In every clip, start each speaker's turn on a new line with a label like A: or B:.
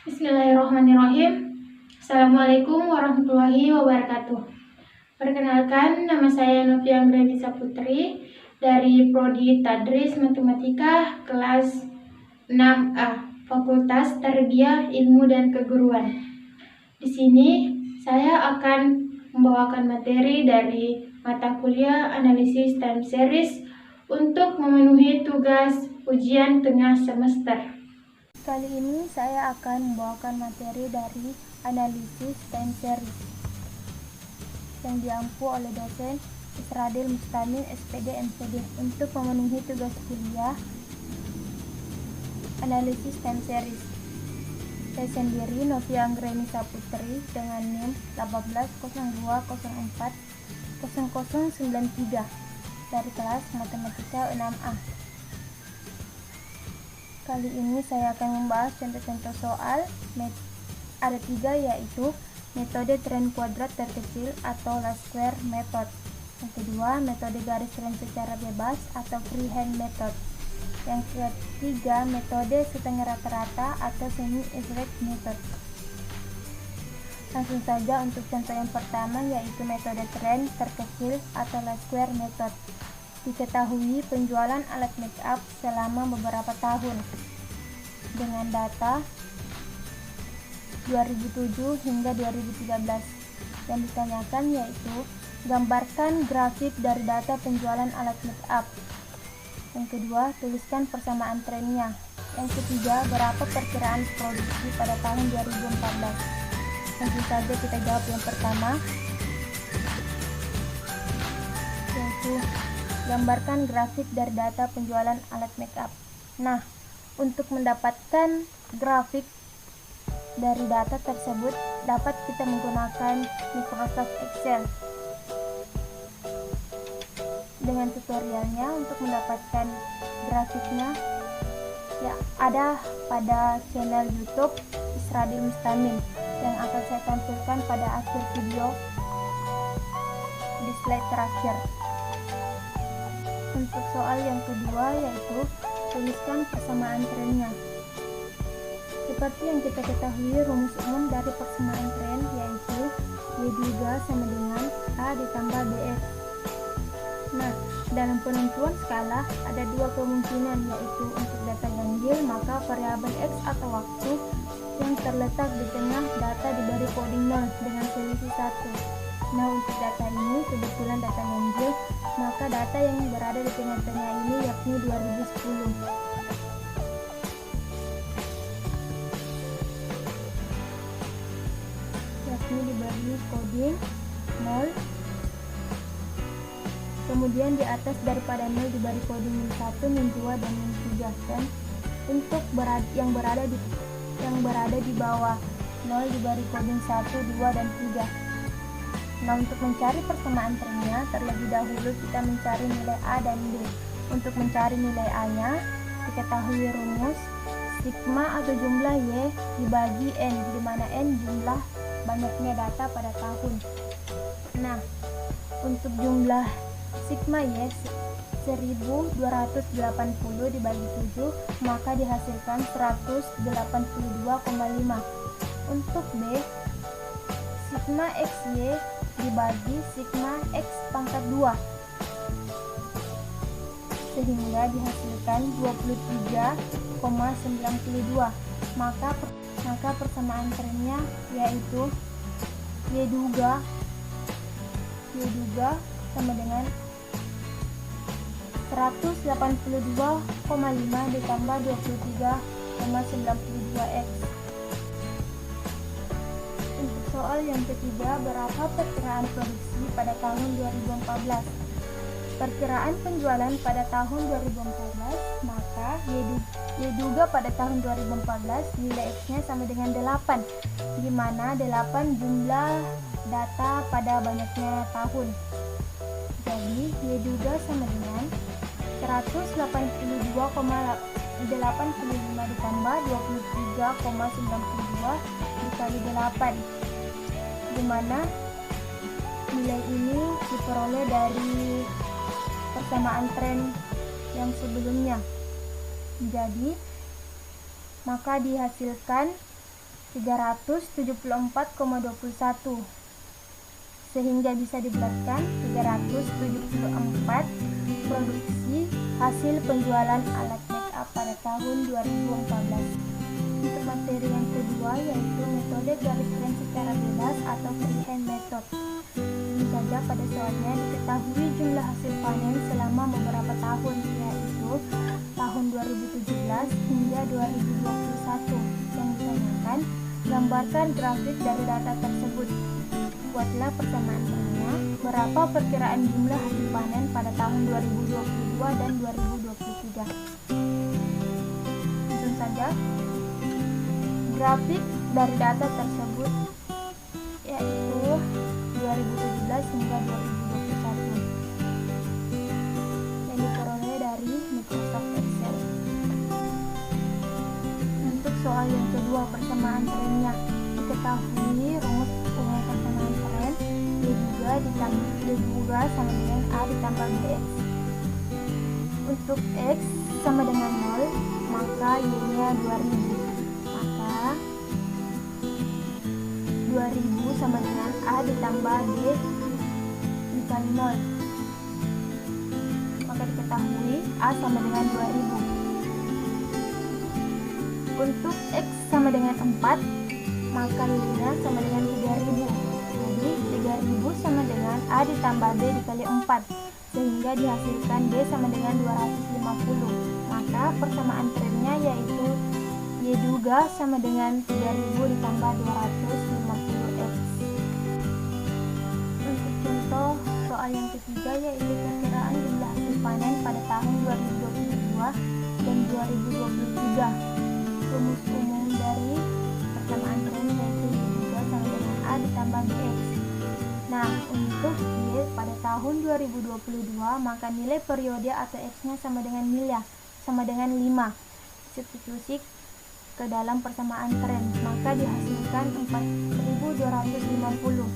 A: Bismillahirrahmanirrahim. Assalamualaikum warahmatullahi wabarakatuh. Perkenalkan, nama saya Novia Anggreni Putri dari Prodi Tadris Matematika kelas 6A, Fakultas Tarbiyah Ilmu dan Keguruan. Di sini saya akan membawakan materi dari mata kuliah analisis time series untuk memenuhi tugas ujian tengah semester.
B: Kali ini saya akan membawakan materi dari analisis time series yang diampu oleh dosen Isradil Mustamin SPD MPD untuk memenuhi tugas kuliah analisis time series. Saya sendiri Novia Anggreni Putri dengan NIM 1802040093 dari kelas Matematika 6A. Kali ini saya akan membahas contoh-contoh soal. Ada 3, yaitu metode tren kuadrat terkecil atau last square method. Yang kedua, metode garis tren secara bebas atau freehand method. Yang ketiga, metode setengah rata-rata atau semi exact method. Langsung saja untuk contoh yang pertama, yaitu metode tren terkecil atau last square method. Diketahui penjualan alat make up selama beberapa tahun dengan data 2007 hingga 2013. Yang ditanyakan yaitu gambarkan grafik dari data penjualan alat make up. Yang kedua, tuliskan persamaan trennya. Yang ketiga, berapa perkiraan produksi pada tahun 2014. Langsung saja kita jawab yang pertama, yaitu gambarkan grafik dari data penjualan alat make up. Nah, untuk mendapatkan grafik dari data tersebut dapat kita menggunakan Microsoft Excel. Dengan tutorialnya untuk mendapatkan grafiknya ya ada pada channel YouTube Isradil Mustamin yang akan saya tampilkan pada akhir video di slide terakhir. Untuk soal yang kedua, yaitu tuliskan persamaan trennya. Seperti yang kita ketahui, rumus umum dari persamaan tren yaitu Y2 sama dengan A ditambah BX. Nah, dalam penentuan skala ada 2 kemungkinan, yaitu untuk data ganjil maka variabel X atau waktu yang terletak di tengah data diberi coding 0 dengan selisih 1. Nah, untuk data ini kebetulan data ganjil, maka data yang berada di tengah-tengah ini yakni 2010. Yakni diberi coding 0. Kemudian di atas daripada 0 diberi coding min 1, min 2, dan min 3. Dan untuk yang berada di bawah 0 diberi coding 1, 2, dan 3. Nah, untuk mencari persamaan trennya, terlebih dahulu kita mencari nilai A dan B. Untuk mencari nilai A-nya, diketahui rumus sigma atau jumlah Y dibagi N, di mana N jumlah banyaknya data pada tahun. Nah, untuk jumlah sigma Y 1280 dibagi 7, maka dihasilkan 182,5. Untuk B, sigma XY dibagi sigma X pangkat 2, sehingga dihasilkan 23,92. Maka persamaan trennya yaitu Y2 sama dengan 182,5 ditambah 23,92 X. Untuk soal yang ketiga, berapa perkiraan produksi pada tahun 2014? Perkiraan penjualan pada tahun 2014, maka Y2 pada tahun 2014 nilai X-nya sama dengan 8, di mana 8 jumlah data pada banyaknya tahun. Jadi Y2 sama dengan 182,85 ditambah 23,92 dikali 8, di mana nilai ini diperoleh dari persamaan tren yang sebelumnya. Jadi maka dihasilkan 374,21, sehingga bisa dibulatkan 374 produksi hasil penjualan alat make up pada tahun 2014. Untuk materi yang kedua yaitu metode garis keren secara bebas atau freehand method. Ini saja pada soalnya diketahui jumlah hasil panen selama beberapa tahun, yaitu tahun 2017 hingga 2021. Yang ditanyakan, gambarkan grafik dari data tersebut. Buatlah persamaan trennya. Berapa perkiraan jumlah hasil panen pada tahun 2022 dan 2023? Langsung saja. Grafik dari data tersebut yaitu 2017 hingga 2021 yang diperoleh dari Microsoft Excel. Untuk soal yang kedua, persamaan trennya. Diketahui rumus umum persamaan tren Y juga sama dengan A ditambah BX. Untuk X sama dengan 0, maka Y-nya 2000. Maka 2000 sama dengan A ditambah B dikali 0. Maka diketahui A sama dengan 2000. Untuk X sama dengan 4, maka Y-nya sama dengan 3000. Jadi 3000 sama dengan A ditambah B dikali 4, sehingga dihasilkan B sama dengan 250. Maka persamaan trennya yaitu Y juga sama dengan 3000 ditambah 250X. Untuk contoh soal yang ketiga yaitu perkiraan jumlah hasil panen pada tahun 2022 dan 2023. Rumus umum dari persamaan tren yaitu Y juga sama dengan A ditambah BX. Nah, untuk Y pada tahun 2022, maka nilai periode atau X-nya sama dengan miliar, sama dengan 5. Substitusi ke dalam persamaan tren, maka dihasilkan 4250.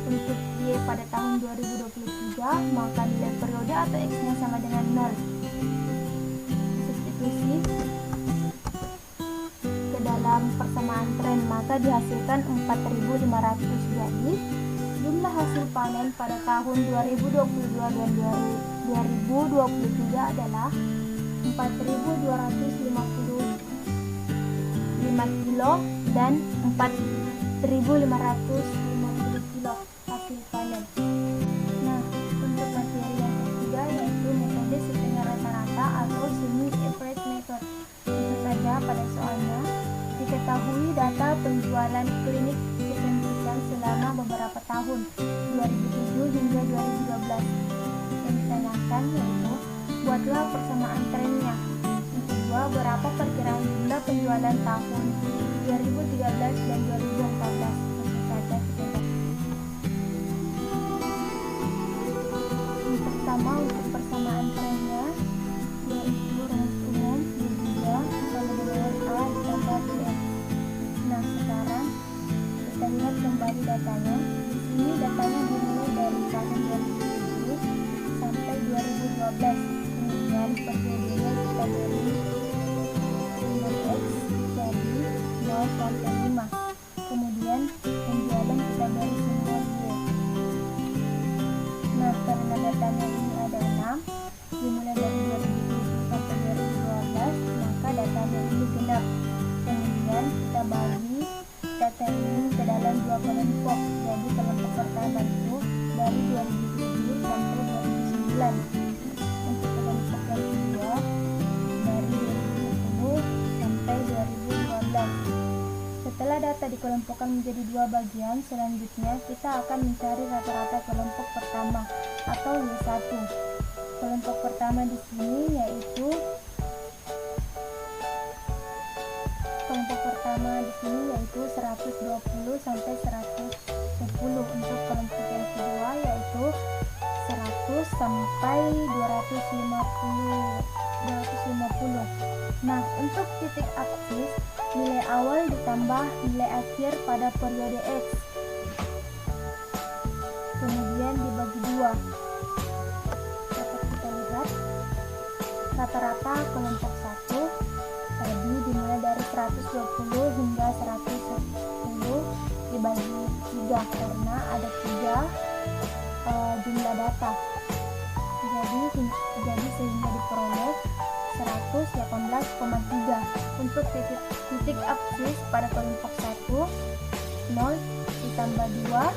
B: Untuk Y pada tahun 2023, maka nilai periode atau X-nya sama dengan 0. Substitusi ke dalam persamaan tren, maka dihasilkan 4500. Jadi jumlah hasil panen pada tahun 2022 dan 2023 adalah 4255 kilo dan 4550 kilo hasil panen. Nah, untuk materi yang ketiga yaitu metode setengah rata-rata atau semi average method. Itu saja pada soalnya. Diketahui data penjualan klinik kecantikan selama beberapa tahun 2007 hingga 2012. Yang ditanyakan yaitu buatlah persamaan trennya. Yang kedua, berapa perkiraan jumlah penjualan tahun 2013 dan 2014? Langsung saja kita lihat. Yang pertama, untuk persamaan trennya yaitu rumus umum Y juga sama dengan A ditambah BX. Nah, sekarang kita lihat kembali datanya. Di sini datanya dimulai dari tahun 2007 sampai 2012. Kemudian periodenya kita beri dengan X jadi 0 sampai 5. Kemudian penjualan kita beri semua Y. Nah, karena datanya ini ada 6, dimulai dari 2007 sampai 2012, maka datanya ini genap. Kemudian kita bagi data ini ke dalam dua kelompok. Jadi kelompok pertama itu dari 2007 sampai 2009. Untuk kelompok yang kedua dari 2010 sampai 2012. Setelah data dikelompokkan menjadi dua bagian, selanjutnya kita akan mencari rata-rata kelompok pertama atau Y1. Kelompok pertama di sini yaitu 120 sampai 110. Untuk kelompok yang kedua yaitu 100 sampai 250. Nah, untuk titik aksis, nilai awal ditambah nilai akhir pada periode X, kemudian dibagi 2. Dapat kita lihat rata-rata kelompok 1 tadi dimulai dari 120 hingga 110. dibagi 3 karena ada 3 jumlah data. Jadi sehingga diperoleh 118,3. Untuk titik absis pada kelompok 1, 0 ditambah 2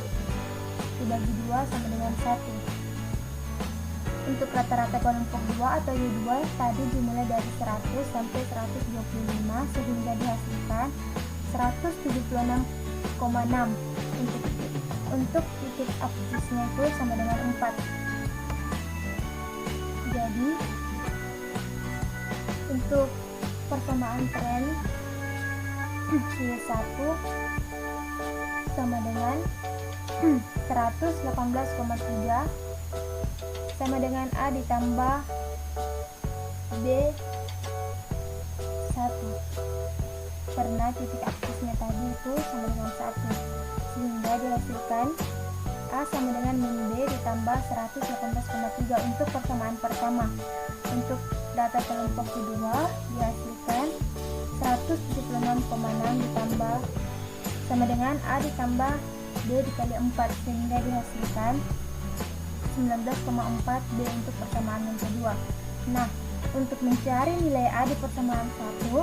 B: dibagi 2 sama dengan 1. Untuk rata-rata kelompok 2 atau Y2 tadi dimulai dari 100 sampai 125 sehingga dihasilkan 176,6. Untuk titik absisnya itu sama dengan 4. Jadi untuk persamaan tren Y1 sama dengan 118,3 sama dengan A ditambah B1 karena titik absisnya tadi itu sama dengan 1 sehingga dihasilkan A sama dengan min B ditambah 118,3 untuk persamaan pertama. Untuk data kelompok kedua dihasilkan 176,6 ditambah sama dengan A ditambah B dikali 4 sehingga dihasilkan 19,4 B untuk persamaan yang kedua. Nah, untuk mencari nilai A di persamaan 1,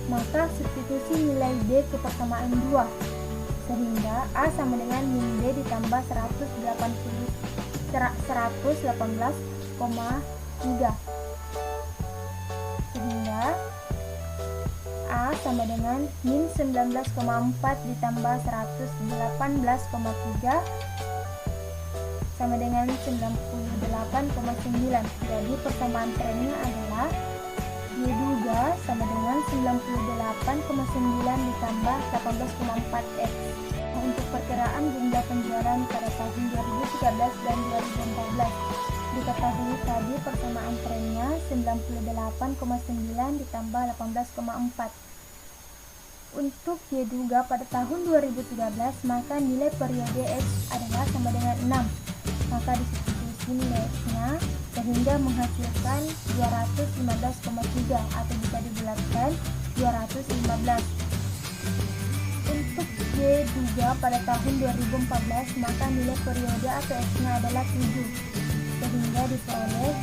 B: maka substitusi nilai B ke persamaan 2 sehingga A sama dengan min B ditambah 118,3 sehingga A sama dengan min 19,4 ditambah 118,3 sama dengan 98,9. Jadi persamaan trennya adalah Y2 sama dengan 98,9 ditambah 18,4X. Untuk perkiraan jumlah penjualan pada tahun 2013 dan 2014 diketahui tadi persamaan trennya 98,9 ditambah 18,4. Untuk Y2 pada tahun 2013 maka nilai periode X adalah sama dengan 6, maka disubstitusi nilai X-nya sehingga menghasilkan 215,3 atau bisa dibulatkan 215. Untuk Y2 pada tahun 2014 maka nilai periode atau X-nya adalah 7 sehingga diperoleh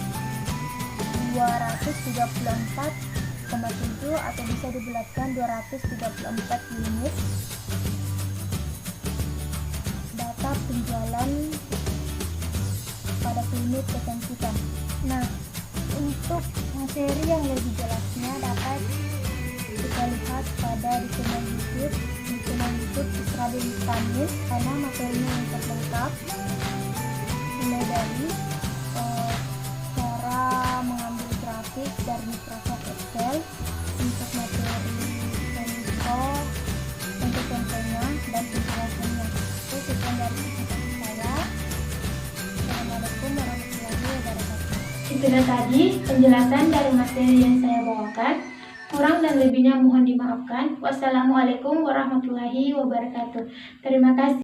B: 234,7 atau bisa dibulatkan 234 unit data penjualan pada klinik kecantikan. Nah, untuk materi yang lebih jelasnya dapat kita lihat pada di channel YouTube Israel Istamin karena materinya yang terlengkap mulai dari cara mengambil grafik dari Microsoft Excel untuk materi info untuk contohnya dan penjelasannya. Itu sekian dari saya. Assalamualaikum warahmatullahi wabarakatuh.
A: Itulah tadi penjelasan dari materi yang saya bawakan. Kurang dan lebihnya mohon dimaafkan. Wassalamualaikum warahmatullahi wabarakatuh. Terima kasih.